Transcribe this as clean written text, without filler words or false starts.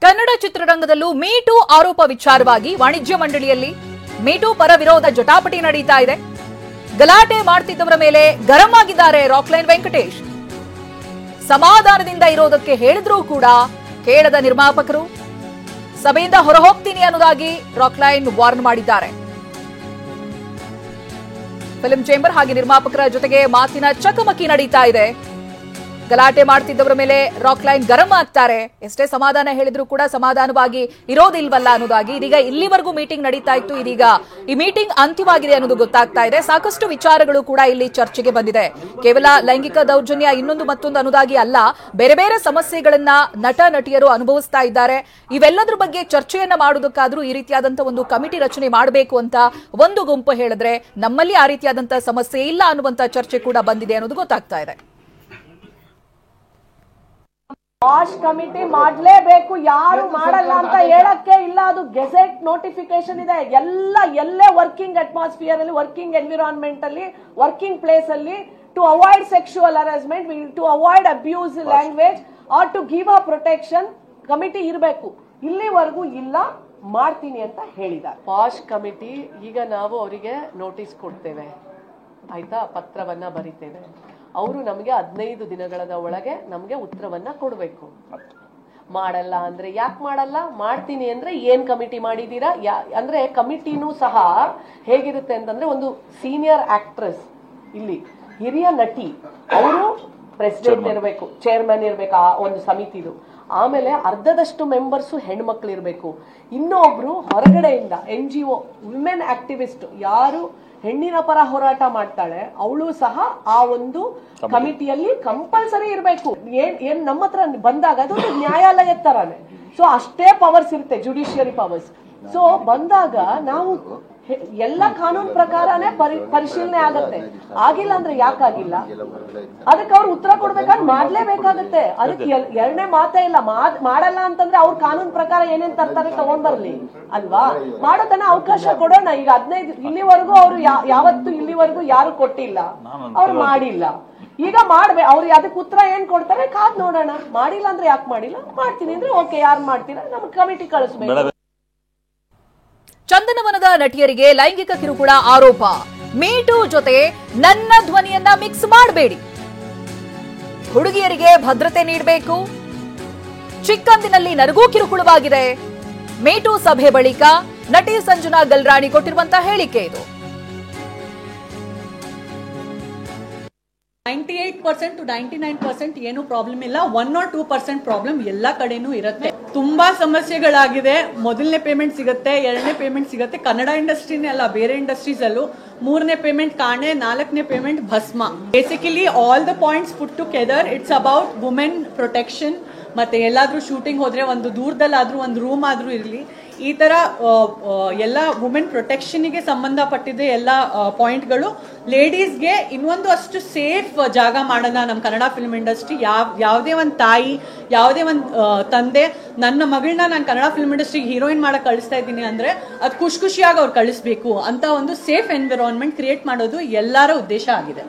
Kannada ಚಿತ್ರರಂಗದಲ್ಲೂ me too ಆರೋಪ ವಿಚಾರವಾಗಿ ವಾಣಿಜ್ಯ ಮಂಡಳಿಯಲ್ಲಿ ಮೀಟೂ ಪರ ವಿರೋಧ ಜಟಾಪಟಿ ನಡೀತಾ ಇದೆ. ಗಲಾಟೆ ಮಾಡ್ತಿದ್ದವರ ಮೇಲೆ ಗರಂ ಆಗಿದ್ದಾರೆ ರಾಕ್ಲೈನ್ ವೆಂಕಟೇಶ್. ಸಮಾಧಾನದಿಂದ ಇರೋದಕ್ಕೆ ಹೇಳಿದ್ರೂ ಕೂಡ ಕೇಳದ ನಿರ್ಮಾಪಕರು ಸಭೆಯಿಂದ ಹೊರಹೋಗ್ತೀನಿ ಅನ್ನೋದಾಗಿ ರಾಕ್ಲೈನ್ ವಾರ್ನ್ ಮಾಡಿದ್ದಾರೆ. ಫಿಲ್ಮ್ ಚೇಂಬರ್ ಹಾಗೆ ನಿರ್ಮಾಪಕರ ಜೊತೆಗೆ ಮಾತಿನ ಚಕಮಕಿ ನಡೀತಾ ಇದೆ. ಗಲಾಟೆ ಮಾಡ್ತಿದ್ದವರ ಮೇಲೆ ರಾಕ್ಲೈನ್ ಗರಂ ಆಗ್ತಾರೆ. ಎಷ್ಟೇ ಸಮಾಧಾನ ಹೇಳಿದ್ರು ಕೂಡ ಸಮಾಧಾನವಾಗಿ ಇರೋದಿಲ್ವಲ್ಲ ಅನ್ನೋದಾಗಿ. ಇದೀಗ ಇಲ್ಲಿವರೆಗೂ ಮೀಟಿಂಗ್ ನಡೀತಾ ಇತ್ತು. ಇದೀಗ ಈ ಮೀಟಿಂಗ್ ಅಂತ್ಯವಾಗಿದೆ ಅನ್ನೋದು ಗೊತ್ತಾಗ್ತಾ ಇದೆ. ಸಾಕಷ್ಟು ವಿಚಾರಗಳು ಕೂಡ ಇಲ್ಲಿ ಚರ್ಚೆಗೆ ಬಂದಿದೆ. ಕೇವಲ ಲೈಂಗಿಕ ದೌರ್ಜನ್ಯ ಇನ್ನೊಂದು ಮತ್ತೊಂದು ಅನ್ನೋದಾಗಿ ಅಲ್ಲ, ಬೇರೆ ಬೇರೆ ಸಮಸ್ಯೆಗಳನ್ನ ನಟ ನಟಿಯರು ಅನುಭವಿಸ್ತಾ ಇದ್ದಾರೆ. ಇವೆಲ್ಲದ್ರ ಬಗ್ಗೆ ಚರ್ಚೆಯನ್ನ ಮಾಡೋದಕ್ಕಾದ್ರೂ ಈ ರೀತಿಯಾದಂತಹ ಒಂದು ಕಮಿಟಿ ರಚನೆ ಮಾಡಬೇಕು ಅಂತ ಒಂದು ಗುಂಪು ಹೇಳಿದ್ರೆ, ನಮ್ಮಲ್ಲಿ ಆ ರೀತಿಯಾದಂತಹ ಸಮಸ್ಯೆ ಇಲ್ಲ ಅನ್ನುವಂತ ಚರ್ಚೆ ಕೂಡ ಬಂದಿದೆ ಅನ್ನೋದು ಗೊತ್ತಾಗ್ತಾ ಇದೆ. ವಾಶ್ ಕಮಿಟಿ ಮಾಡಲೇಬೇಕು, ಯಾರು ಮಾಡಲ್ಲ ಅಂತ ಹೇಳಕ್ಕೆ ಇಲ್ಲ. ಅದು ಗೆಜೆಟ್ ನೋಟಿಫಿಕೇಶನ್ ಇದೆ. ಎಲ್ಲೇ ವರ್ಕಿಂಗ್ ಅಟ್ಮಾಸ್ಫಿಯರ್ ಅಲ್ಲಿ, ವರ್ಕಿಂಗ್ ಎನ್ವಿರಾನ್ಮೆಂಟ್ ಅಲ್ಲಿ, ವರ್ಕಿಂಗ್ ಪ್ಲೇಸ್ ಅಲ್ಲಿ to avoid sexual harassment, to avoid abuse language or to give a protection committee ಇರಬೇಕು. ಇಲ್ಲಿವರೆಗೂ ಇಲ್ಲ, ಮಾಡ್ತೀನಿ ಅಂತ ಹೇಳಿದ್ದಾರೆ. ವಾಶ್ ಕಮಿಟಿ ಈಗ ನಾವು ಅವರಿಗೆ ನೋಟಿಸ್ ಕೊಡ್ತೇವೆ, ಆಯ್ತಾ, ಪತ್ರವನ್ನ ಬರಿತೇವೆ. ಅವರು ನಮಗೆ 15 ದಿನಗಳ ಒಳಗೆ ನಮಗೆ ಉತ್ತರವನ್ನ ಕೊಡಬೇಕು. ಮಾಡಲ್ಲ ಅಂದ್ರೆ ಯಾಕೆ ಮಾಡಲ್ಲ, ಮಾಡ್ತೀನಿ ಅಂದ್ರೆ ಏನ್ ಕಮಿಟಿ ಮಾಡಿದೀರಾ ಅಂದ್ರೆ. ಕಮಿಟಿನೂ ಸಹ ಹೇಗಿರುತ್ತೆ ಅಂತಂದ್ರೆ, ಒಂದು ಸೀನಿಯರ್ ಆಕ್ಟ್ರೆಸ್, ಇಲ್ಲಿ ಹಿರಿಯ ನಟಿ, ಅವರು ಪ್ರೆಸಿಡೆಂಟ್ ಇರಬೇಕು, ಚೇರ್ಮನ್ ಇರಬೇಕು ಆ ಒಂದು ಸಮಿತಿದು. ಆಮೇಲೆ ಅರ್ಧದಷ್ಟು ಮೆಂಬರ್ಸು ಹೆಣ್ಮಕ್ಳು ಇರಬೇಕು. ಇನ್ನೊಬ್ರು ಹೊರಗಡೆಯಿಂದ NGO ವಿಮೆನ್ ಆಕ್ಟಿವಿಸ್ಟ್, ಯಾರು ಹೆಣ್ಣಿನ ಪರ ಹೋರಾಟ ಮಾಡ್ತಾಳೆ, ಅವಳು ಸಹ ಆ ಒಂದು ಕಮಿಟಿಯಲ್ಲಿ ಕಂಪಲ್ಸರಿ ಇರಬೇಕು. ಏನ್ ನಮ್ಮ ಹತ್ರ ಬಂದಾಗ ಅದು ನ್ಯಾಯಾಲಯದ ತರಾನೇ. ಸೊ ಅಷ್ಟೇ ಪವರ್ಸ್ ಇರುತ್ತೆ, ಜುಡಿಷಿಯರಿ ಪವರ್ಸ್. ಸೊ ಬಂದಾಗ ನಾವು ಎಲ್ಲ ಕಾನೂನು ಪ್ರಕಾರನೇ ಪರಿಶೀಲನೆ ಆಗತ್ತೆ. ಆಗಿಲ್ಲ ಅಂದ್ರೆ ಯಾಕಾಗಿಲ್ಲ, ಅದಕ್ಕೆ ಅವ್ರು ಉತ್ತರ ಕೊಡ್ಬೇಕಾದ್ರೆ ಮಾಡ್ಲೇಬೇಕಾಗತ್ತೆ. ಅದಕ್ಕೆ ಎರಡನೇ ಮಾತೇ ಇಲ್ಲ. ಮಾಡಲ್ಲ ಅಂತಂದ್ರೆ ಅವ್ರ ಕಾನೂನು ಪ್ರಕಾರ ಏನೇನ್ ತರ್ತಾರೆ ತಗೊಂಡ್ ಬರ್ಲಿ ಅಲ್ವಾ. ಮಾಡೋದನ್ನ ಅವಕಾಶ ಕೊಡೋಣ. ಈಗ 15 ಇಲ್ಲಿವರೆಗೂ ಅವ್ರು ಯಾವತ್ತು ಇಲ್ಲಿವರೆಗೂ ಯಾರು ಕೊಟ್ಟಿಲ್ಲ, ಅವ್ರು ಮಾಡಿಲ್ಲ. ಈಗ ಮಾಡ್ಬೇಕು. ಅವ್ರು ಅದಕ್ಕೆ ಉತ್ತರ ಏನ್ ಕೊಡ್ತಾರೆ ಕಾದ್ ನೋಡೋಣ. ಮಾಡಿಲ್ಲ ಅಂದ್ರೆ ಯಾಕೆ ಮಾಡಿಲ್ಲ, ಮಾಡ್ತೀನಿ ಅಂದ್ರೆ ಓಕೆ, ಯಾರು ಮಾಡ್ತೀರಾ ನಮ್ಗೆ ಕಮಿಟಿ ಕಳಿಸ್ಬೇಕು. ಚಂದನವನದ ನಟಿಯರಿಗೆ ಲೈಂಗಿಕ ಕಿರುಕುಳ ಆರೋಪ. ಮೀಟೂ ಜೊತೆ ನನ್ನ ಧ್ವನಿಯನ್ನ ಮಿಕ್ಸ್ ಮಾಡಬೇಡಿ, ಹುಡುಗಿಯರಿಗೆ ಭದ್ರತೆ ನೀಡಬೇಕು. ಚಿಕ್ಕಂದಿನಲ್ಲಿ ನನಗೂ ಕಿರುಕುಳವಾಗಿದೆ. ಮೀಟೂ ಸಭೆ ಬಳಿಕ ನಟಿ ಸಂಜನಾ ಗಲ್ರಾಣಿ ಕೊಟ್ಟಿರುವಂತಹ ಹೇಳಿಕೆ ಇದು. 98% to 99% ಏನು ಪ್ರಾಬ್ಲಮ್ ಇಲ್ಲ. 1 or 2% ಪ್ರಾಬ್ಲಮ್ ಎಲ್ಲಾ ಕಡೆನೂ ಇರುತ್ತೆ. ತುಂಬಾ ಸಮಸ್ಯೆಗಳಾಗಿದೆ. ಮೊದಲನೇ ಪೇಮೆಂಟ್ ಸಿಗುತ್ತೆ, ಎರಡನೇ ಪೇಮೆಂಟ್ ಸಿಗುತ್ತೆ. ಕನ್ನಡ ಇಂಡಸ್ಟ್ರಿನೇ ಅಲ್ಲ, ಬೇರೆ ಇಂಡಸ್ಟ್ರೀಸ್ ಅಲ್ಲೂ 3ನೇ ಪೇಮೆಂಟ್ ಕಾಣೆ, 4ನೇ ಪೇಮೆಂಟ್ ಭಸ್ಮ. Basically all the points put together it's about women protection. ಮತ್ತೆ ಎಲ್ಲಾದ್ರೂ ಶೂಟಿಂಗ್ ಹೋದ್ರೆ ಒಂದು ದೂರದಲ್ಲಾದ್ರೂ ಒಂದು ರೂಮ್ ಆದ್ರೂ ಇರಲಿ, ಈ ತರ ಎಲ್ಲ ವುಮೆನ್ ಪ್ರೊಟೆಕ್ಷನ್ಗೆ ಸಂಬಂಧಪಟ್ಟಿದ್ದ ಎಲ್ಲ ಪಾಯಿಂಟ್ಗಳು. ಲೇಡೀಸ್ಗೆ ಇನ್ನೊಂದು ಅಷ್ಟು ಸೇಫ್ ಜಾಗ ಮಾಡೋಣ ನಮ್ಮ ಕನ್ನಡ ಫಿಲ್ಮ್ ಇಂಡಸ್ಟ್ರಿ. ಯಾವುದೇ ಒಂದು ತಾಯಿ, ಯಾವುದೇ ಒಂದು ತಂದೆ ನನ್ನ ಮಗಳನ್ನ ನಾನು ಕನ್ನಡ ಫಿಲ್ಮ್ ಇಂಡಸ್ಟ್ರಿಗೆ ಹೀರೋಯಿನ್ ಮಾಡಕ್ ಕಳಿಸ್ತಾ ಇದ್ದೀನಿ ಅಂದ್ರೆ ಅದು ಖುಷಿಯಾಗಿ ಅವ್ರು ಕಳಿಸ್ಬೇಕು ಅಂತ ಒಂದು ಸೇಫ್ ಎನ್ವಿರಾನ್ಮೆಂಟ್ ಕ್ರಿಯೇಟ್ ಮಾಡೋದು ಎಲ್ಲರ ಉದ್ದೇಶ ಆಗಿದೆ.